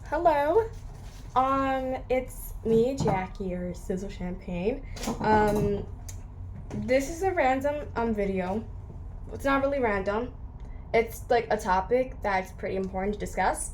Hello. It's me, Jackie, or Sizzle Champagne. Um, this is a random video. It's not really random. It's like a topic that's pretty important to discuss.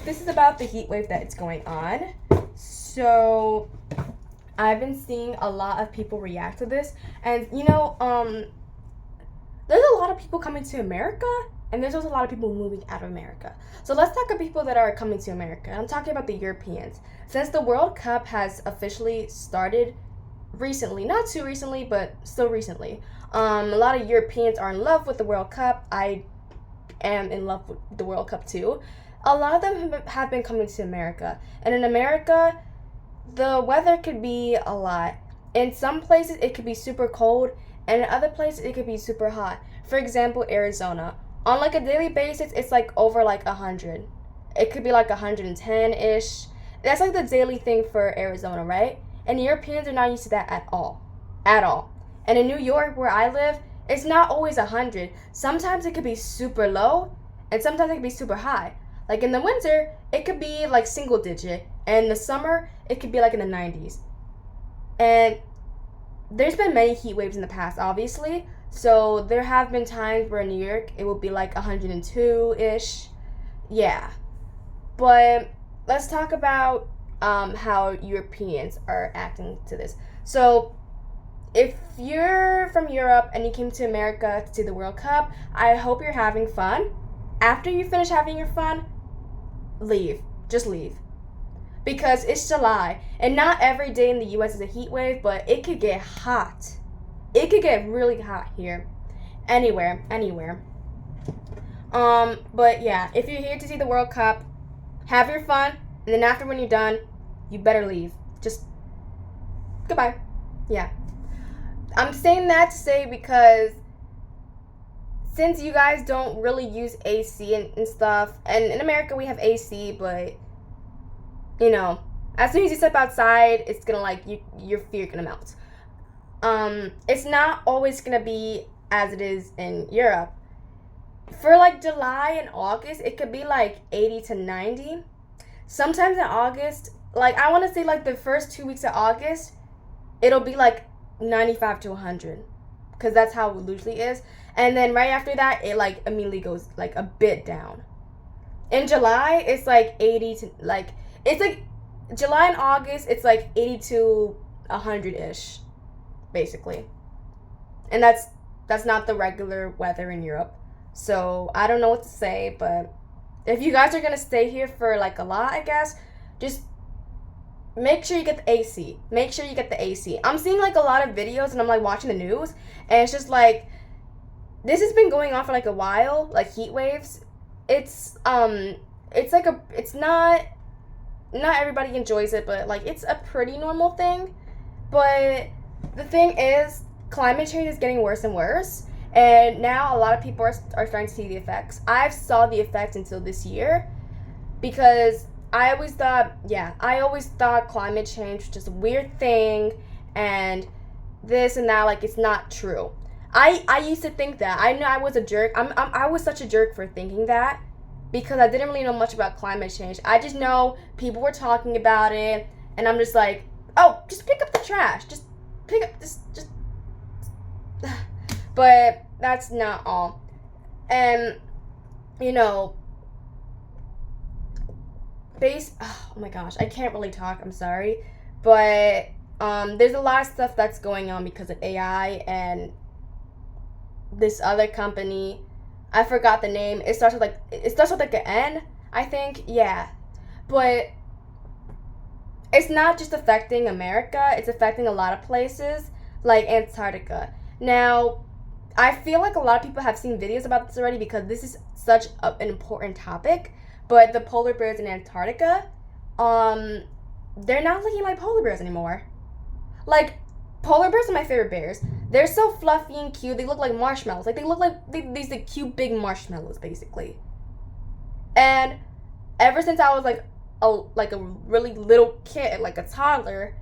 This is about the heat wave that's going on. So I've been seeing a lot of people react to this, and there's a lot of people coming to America, and there's also a lot of people moving out of America. So let's talk about people that are coming to America. I'm talking about the Europeans. Since the World Cup has officially started recently, not too recently, but still recently, a lot of Europeans are in love with the World Cup. I am in love with the World Cup too. A lot of them have been coming to America, and in America, the weather could be a lot. In some places, it could be super cold, and in other places, it could be super hot. For example, Arizona. On like a daily basis, it's like over like 100. It could be like 110-ish. That's like the daily thing for Arizona, right? And Europeans are not used to that at all. At all. And in New York, where I live, it's not always 100. Sometimes it could be super low, and sometimes it could be super high. Like in the winter, it could be like single digit, and in the summer, it could be like in the 90s. And there's been many heat waves in the past, obviously. So there have been times where in New York it will be like 102-ish. Yeah. But let's talk about how Europeans are acting to this. So if you're from Europe and you came to America to see the World Cup, I hope you're having fun. After you finish having your fun, leave. Just leave. Because it's July, and not every day in the US is a heat wave, but it could get hot. It could get really hot here. Anywhere. But yeah, if you're here to see the World Cup, have your fun, and then after when you're done, you better leave. Just goodbye. Yeah. I'm saying that to say because since you guys don't really use AC and stuff, and in America we have AC, but as soon as you step outside, it's gonna like your fear gonna melt. It's not always gonna be as it is in Europe. For like July and August, it could be like 80 to 90. Sometimes in August, like I want to say like the first 2 weeks of August, it'll be like 95 to 100, because that's how it usually is. And then right after that, it like immediately goes like a bit down. In July, it's like 80 to like it's like July and August, it's like 80 to 100-ish, basically. And that's not the regular weather in Europe. So I don't know what to say, but if you guys are gonna stay here for like a lot, I guess, just make sure you get the AC. Make sure you get the AC. I'm seeing like a lot of videos, and I'm like watching the news, and it's just like this has been going on for like a while, like heat waves. It's it's not everybody enjoys it, but like it's a pretty normal thing. But the thing is, climate change is getting worse and worse, and now a lot of people are starting to see the effects. I saw the effects until this year, because I always thought climate change was just a weird thing, and this and that, like it's not true. I used to think that. I know I was a jerk. I was such a jerk for thinking that, because I didn't really know much about climate change. I just know people were talking about it, and I'm just like, oh, just pick up the trash. Just pick up this, just. But that's not all. And, oh my gosh, I can't really talk, I'm sorry. But, there's a lot of stuff that's going on because of AI and this other company. I forgot the name. It starts with like an N, I think. Yeah. But it's not just affecting America, it's affecting a lot of places, like Antarctica. Now, I feel like a lot of people have seen videos about this already, because this is such an important topic. But the polar bears in Antarctica, they're not looking like polar bears anymore. Like, polar bears are my favorite bears. They're so fluffy and cute. They look like marshmallows. Like, they look like these like cute big marshmallows, basically. And ever since I was like a really little kid, like a toddler,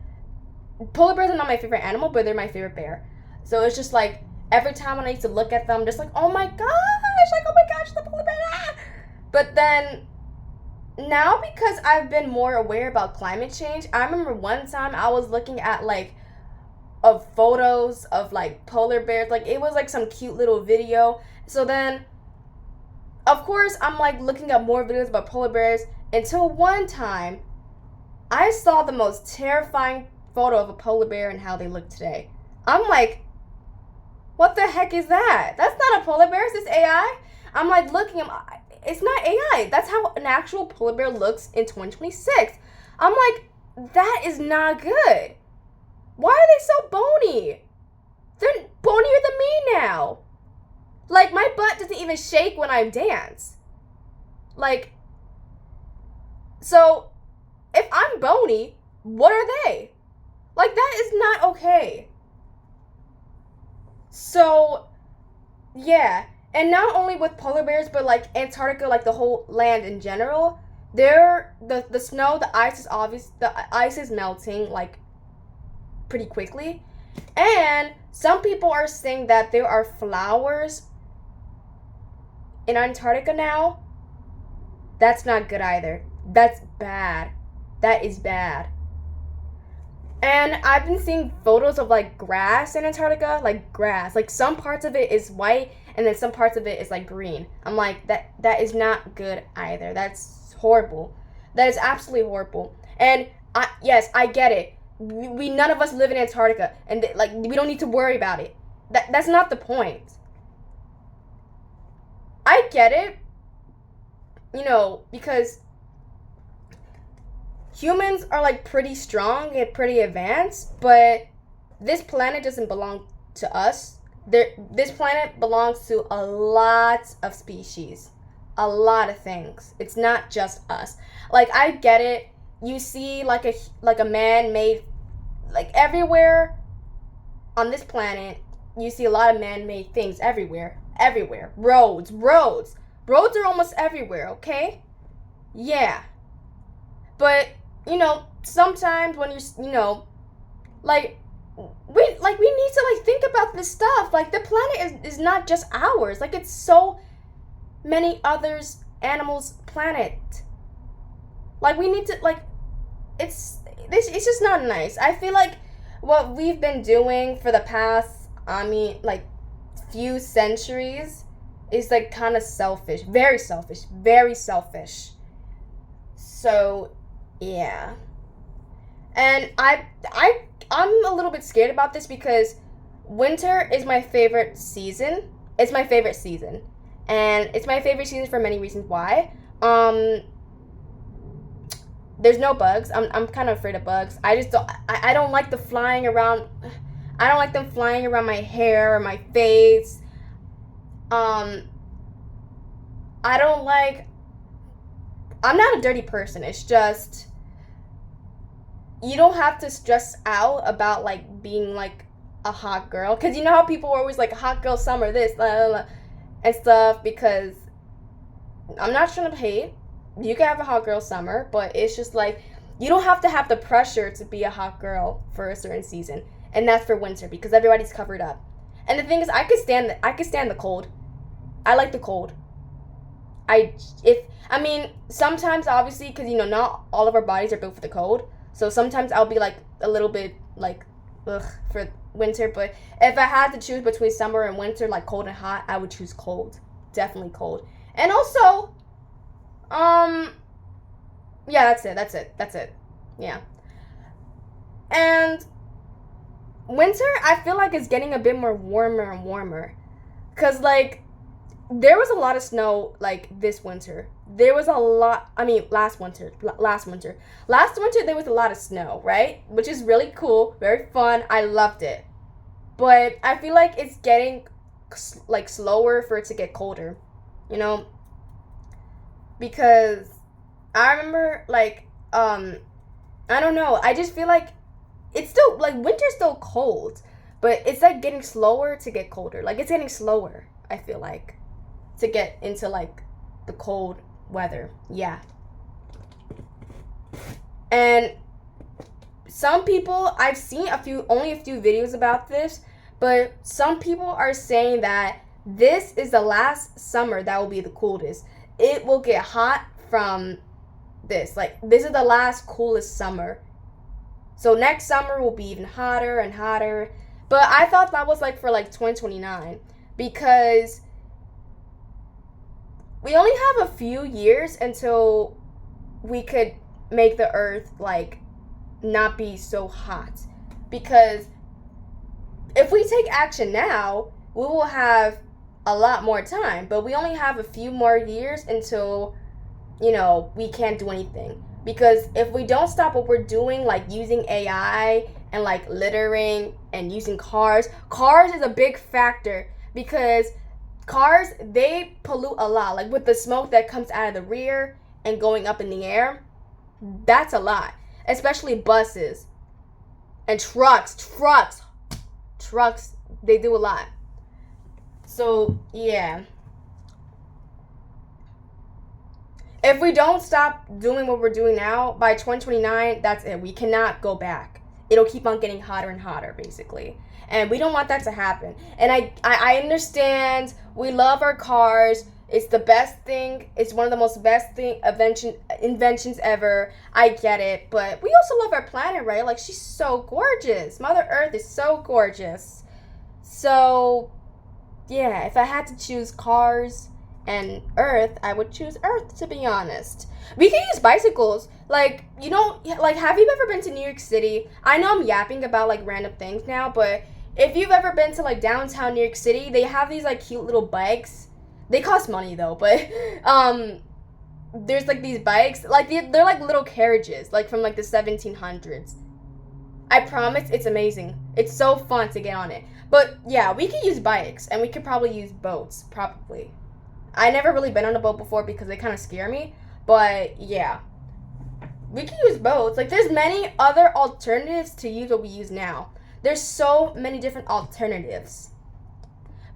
polar bears are not my favorite animal, but they're my favorite bear. So it's just like every time when I used to look at them, I'm just like, oh my gosh, the polar bear. Ah! But then now because I've been more aware about climate change, I remember one time I was looking at like of photos of like polar bears. Like it was like some cute little video. So then of course I'm like looking up more videos about polar bears until one time I saw the most terrifying photo of a polar bear and how they look today. I'm like, what the heck is that? That's not a polar bear. Is this AI? I'm like looking. It's not AI. That's how an actual polar bear looks in 2026. I'm like, that is not good. Why are they so bony? They're bonier than me now. Like my butt doesn't even shake when I dance. Like, so if I'm bony, what are they? Like that is not okay. So yeah, and not only with polar bears, but like Antarctica, like the whole land in general. There, the snow, the ice is obvious. The ice is melting like pretty quickly, and some people are saying that there are flowers in Antarctica now. That's not good either. That's bad. That is bad. And I've been seeing photos of like grass in Antarctica, like grass. Like some parts of it is white and then some parts of it is like green. I'm like that is not good either. That's horrible. That is absolutely horrible. And yes, I get it. We none of us live in Antarctica and like we don't need to worry about it. That's not the point. I get it. Because humans are like pretty strong and pretty advanced, but this planet doesn't belong to us. This planet belongs to a lot of species, a lot of things. It's not just us. Like I get it. You see like a man-made, like everywhere on this planet, you see a lot of man-made things everywhere. Everywhere. Roads. Roads are almost everywhere, okay? Yeah. But sometimes when like we need to like think about this stuff. Like the planet is not just ours. Like it's so many others animals planet. Like we need to like it's just not nice. I feel like what we've been doing for the past like few centuries is like kind of selfish. Very selfish. Very selfish. So yeah. And I'm a little bit scared about this because winter is my favorite season. It's my favorite season. And it's my favorite season for many reasons why. There's no bugs. I'm kind of afraid of bugs. I don't like the flying around. I don't like them flying around my hair or my face. I don't like I'm not a dirty person. It's just you don't have to stress out about like being like a hot girl, because you know how people are always like hot girl summer this blah, blah, blah, and stuff. Because I'm not trying to hate, you can have a hot girl summer, but it's just like you don't have to have the pressure to be a hot girl for a certain season, and that's for winter because everybody's covered up. And the thing is, I could stand the cold. I like the cold. Sometimes obviously, because not all of our bodies are built for the cold, so sometimes I'll be like a little bit like ugh for winter. But if I had to choose between summer and winter, like cold and hot, I would choose cold. Definitely cold. And also yeah, that's it. Yeah. And winter, I feel like it's getting a bit more warmer and warmer, because like there was a lot of snow like this winter. There was a lot. Last winter there was a lot of snow, right? Which is really cool, very fun. I loved it. But I feel like it's getting like slower for it to get colder, because I remember like I don't know. I just feel like it's still like winter's still cold, but it's like getting slower to get colder. Like it's getting slower, I feel like, to get into like the cold weather. Yeah. And some people, I've seen only a few videos about this, but some people are saying that this is the last summer that will be the coldest. It will get hot from this. Like, this is the last coolest summer. So next summer will be even hotter and hotter. But I thought that was like for like 2029 because we only have a few years until we could make the earth like not be so hot. Because if we take action now, we will have a lot more time, but we only have a few more years until, we can't do anything. Because if we don't stop what we're doing, like using AI and like littering and using cars is a big factor because cars, they pollute a lot. Like with the smoke that comes out of the rear and going up in the air, that's a lot. Especially buses and trucks, they do a lot. So, yeah. If we don't stop doing what we're doing now, by 2029, that's it. We cannot go back. It'll keep on getting hotter and hotter, basically. And we don't want that to happen. And I understand we love our cars. It's the best thing. It's one of the most best inventions ever. I get it. But we also love our planet, right? Like, she's so gorgeous. Mother Earth is so gorgeous. So, yeah, if I had to choose cars and Earth, I would choose Earth, to be honest. We can use bicycles. Like, have you ever been to New York City? I know I'm yapping about, like, random things now, but if you've ever been to, like, downtown New York City, they have these, like, cute little bikes. They cost money, though, but, there's, like, these bikes. Like, they're like, little carriages, like, from, like, the 1700s. I promise it's amazing. It's so fun to get on it. But, yeah, we could use bikes, and we could probably use boats, probably. I never really been on a boat before because they kind of scare me, but, yeah. We could use boats. Like, there's many other alternatives to use what we use now. There's so many different alternatives.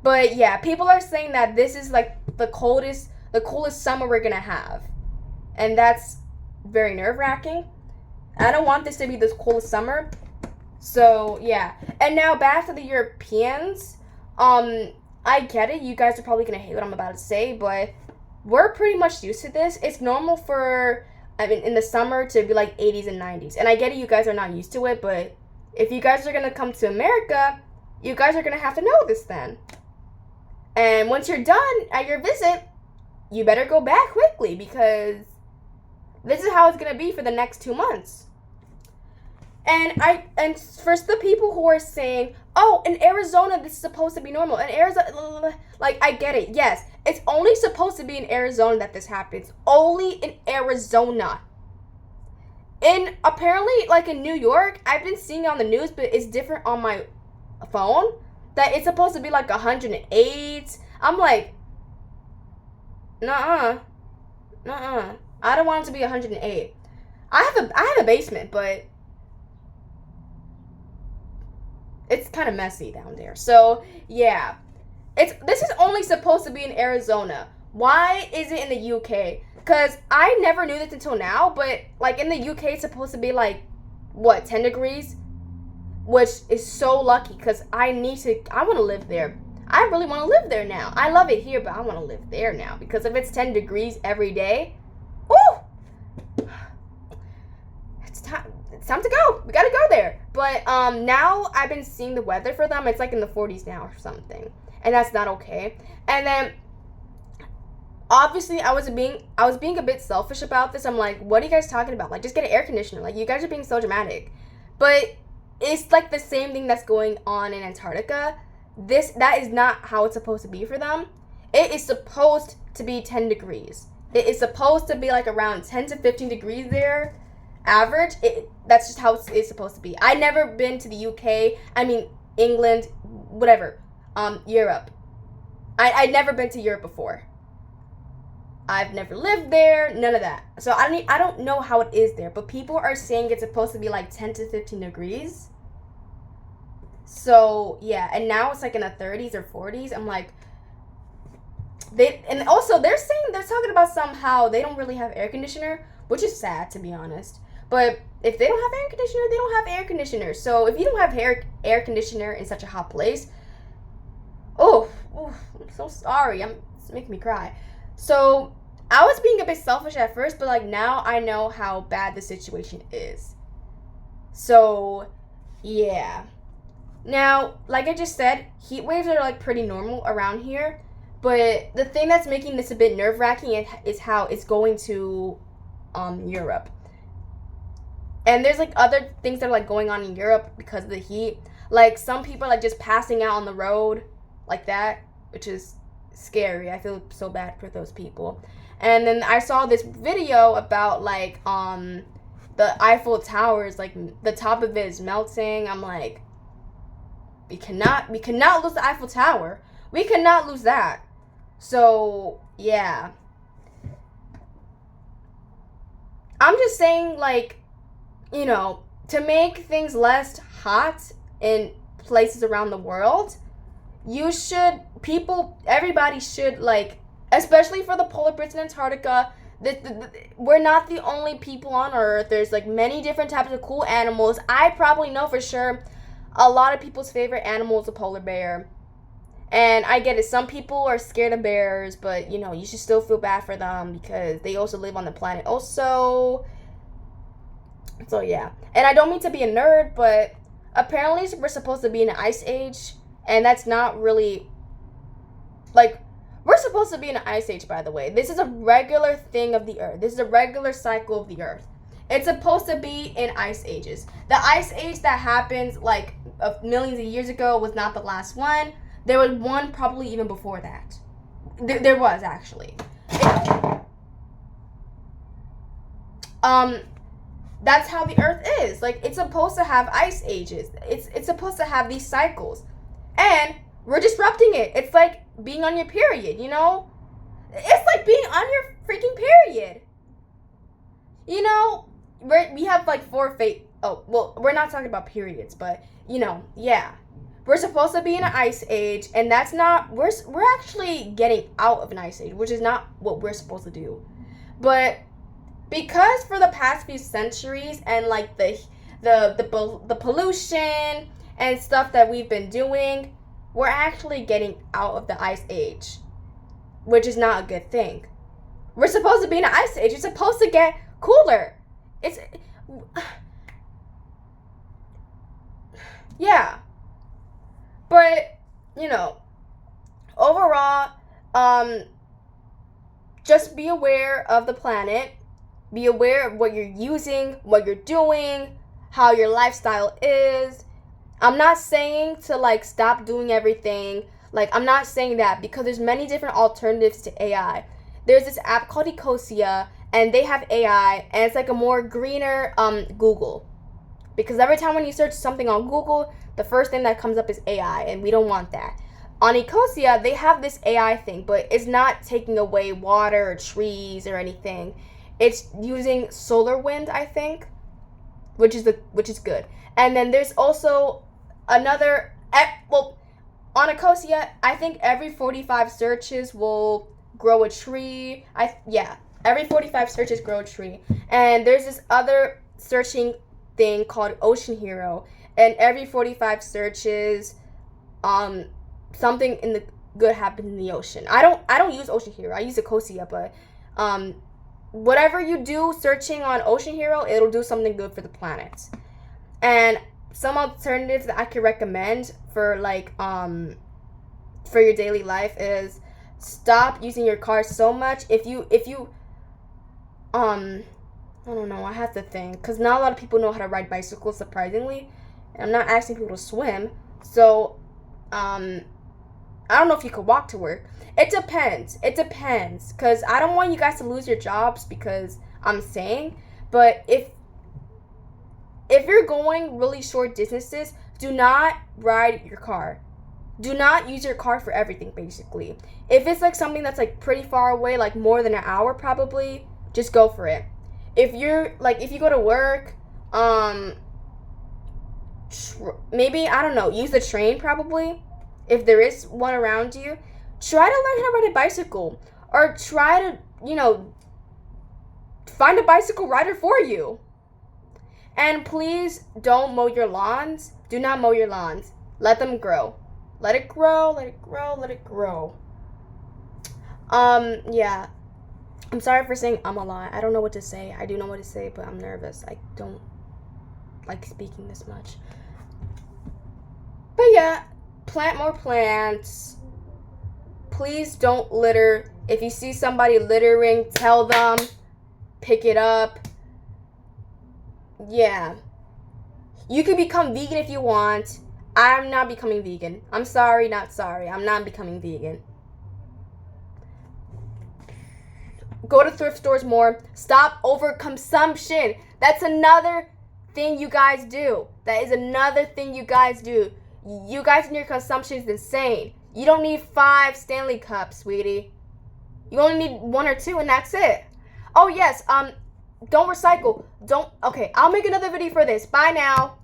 But, yeah, people are saying that this is, like, the coolest summer we're gonna have. And that's very nerve-wracking. I don't want this to be the coolest summer. So, yeah. And now back to the Europeans. I get it. You guys are probably going to hate what I'm about to say, but we're pretty much used to this. It's normal for, in the summer to be like 80s and 90s. And I get it. You guys are not used to it, but if you guys are going to come to America, you guys are going to have to know this then. And once you're done at your visit, you better go back quickly because this is how it's going to be for the next 2 months. And for the people who are saying, oh, in Arizona, this is supposed to be normal. In Arizona, like, I get it. Yes, it's only supposed to be in Arizona that this happens. Only in Arizona. Apparently, like, in New York, I've been seeing it on the news, but it's different on my phone, that it's supposed to be, like, 108. I'm like, nuh-uh. I don't want it to be 108. I have a basement, but it's kind of messy down there. So, yeah. This is only supposed to be in Arizona. Why is it in the UK? Because I never knew this until now, but, like, in the UK, it's supposed to be, like, 10 degrees? Which is so lucky, because I want to live there. I really want to live there now. I love it here, but I want to live there now. Because if it's 10 degrees every day, woo! It's time to go. We gotta go there. But now I've been seeing the weather for them. It's like in the 40s now or something, and that's not okay. And then obviously I was being a bit selfish about this. I'm like, what are you guys talking about? Like, just get an air conditioner. Like, you guys are being so dramatic. But it's like the same thing that's going on in Antarctica. That is not how it's supposed to be for them. It is supposed to be 10 degrees. It is supposed to be like around 10 to 15 degrees there. Average, that's just how it's supposed to be. I've never been to the UK. I mean, England, whatever. Europe. I'd never been to Europe before. I've never lived there. None of that. So I don't know how it is there. But people are saying it's supposed to be like 10 to 15 degrees. So yeah, and now it's like in the 30s or 40s. I'm like, and also they're talking about somehow they don't really have air conditioner, which is sad, to be honest. But if they don't have air conditioner, they don't have air conditioner. So if you don't have air conditioner in such a hot place, I'm so sorry. It's making me cry. So I was being a bit selfish at first, but like now I know how bad the situation is. So, yeah. Now, like I just said, heat waves are like pretty normal around here. But the thing that's making this a bit nerve wracking is how it's going to Europe. And there's like other things that are like going on in Europe because of the heat. Like some people are like just passing out on the road like that, which is scary. I feel so bad for those people. And then I saw this video about like the Eiffel Towers, like the top of it is melting. I'm like, we cannot lose the Eiffel Tower. We cannot lose that. So yeah. I'm just saying, like, you know, to make things less hot in places around the world, everybody should, like, especially for the polar bears in Antarctica, we're not the only people on Earth. There's, like, many different types of cool animals. I probably know for sure a lot of people's favorite animal is a polar bear. And I get it, some people are scared of bears, but, you know, you should still feel bad for them because they also live on the planet also. So, yeah. And I don't mean to be a nerd, but apparently we're supposed to be in an ice age, and that's not really, like, we're supposed to be in an ice age, by the way. This is a regular thing of the Earth. This is a regular cycle of the Earth. It's supposed to be in ice ages. The ice age that happens, like, millions of years ago was not the last one. There was one probably even before that. There was, actually. That's how the Earth is. Like, it's supposed to have ice ages. It's supposed to have these cycles. And we're disrupting it. It's like being on your period, you know? It's like being on your freaking period. You know, we have like we're not talking about periods, but, you know, yeah. We're supposed to be in an ice age, and that's not, we're actually getting out of an ice age, which is not what we're supposed to do. But because for the past few centuries and like the pollution and stuff that we've been doing, we're actually getting out of the ice age, which is not a good thing. We're supposed to be in an ice age. It's supposed to get cooler. Yeah. But, you know, overall, just be aware of the planet. Be aware of what you're using, what you're doing, how your lifestyle is. I'm not saying to, like, stop doing everything. Like, I'm not saying that because there's many different alternatives to AI. There's this app called Ecosia, and they have AI, and it's like a more greener Google. Because every time when you search something on Google, the first thing that comes up is AI, and we don't want that. On Ecosia, they have this AI thing, but it's not taking away water or trees or anything. It's using solar wind, I think, which is good. And then there's also another, on Ecosia, I think every 45 searches will grow a tree. Every 45 searches grow a tree. And there's this other searching thing called Ocean Hero, and every 45 searches something in the good happens in the ocean. I don't use Ocean Hero. I use Ecosia, but whatever you do searching on Ocean Hero, it'll do something good for the planet. And some alternatives that I could recommend for like for your daily life is stop using your car so much. If you I don't know, I have to think, because not a lot of people know how to ride bicycles, surprisingly. And I'm not asking people to swim. So, I don't know if you could walk to work. It depends, because I don't want you guys to lose your jobs because I'm saying, but if you're going really short distances, do not ride your car. Do not use your car for everything, basically. If it's like something that's like pretty far away, like more than an hour probably, just go for it. If you go to work, maybe, I don't know, use the train probably, if there is one around you. Try to learn how to ride a bicycle, or try to, you know, find a bicycle rider for you. And please don't mow your lawns. Do not mow your lawns. Let them grow. Let it grow, let it grow, let it grow. Yeah. I'm sorry for saying a lot. I don't know what to say. I do know what to say, but I'm nervous. I don't like speaking this much. But yeah, plant more plants. Please don't litter. If you see somebody littering, tell them. Pick it up. Yeah. You can become vegan if you want. I'm not becoming vegan. I'm sorry, not sorry. I'm not becoming vegan. Go to thrift stores more. Stop overconsumption. That's another thing you guys do. That is another thing you guys do. You guys and your consumption is insane. You don't need 5 Stanley cups, sweetie. You only need 1 or 2 and that's it. Oh yes, don't recycle. Okay, I'll make another video for this. Bye now.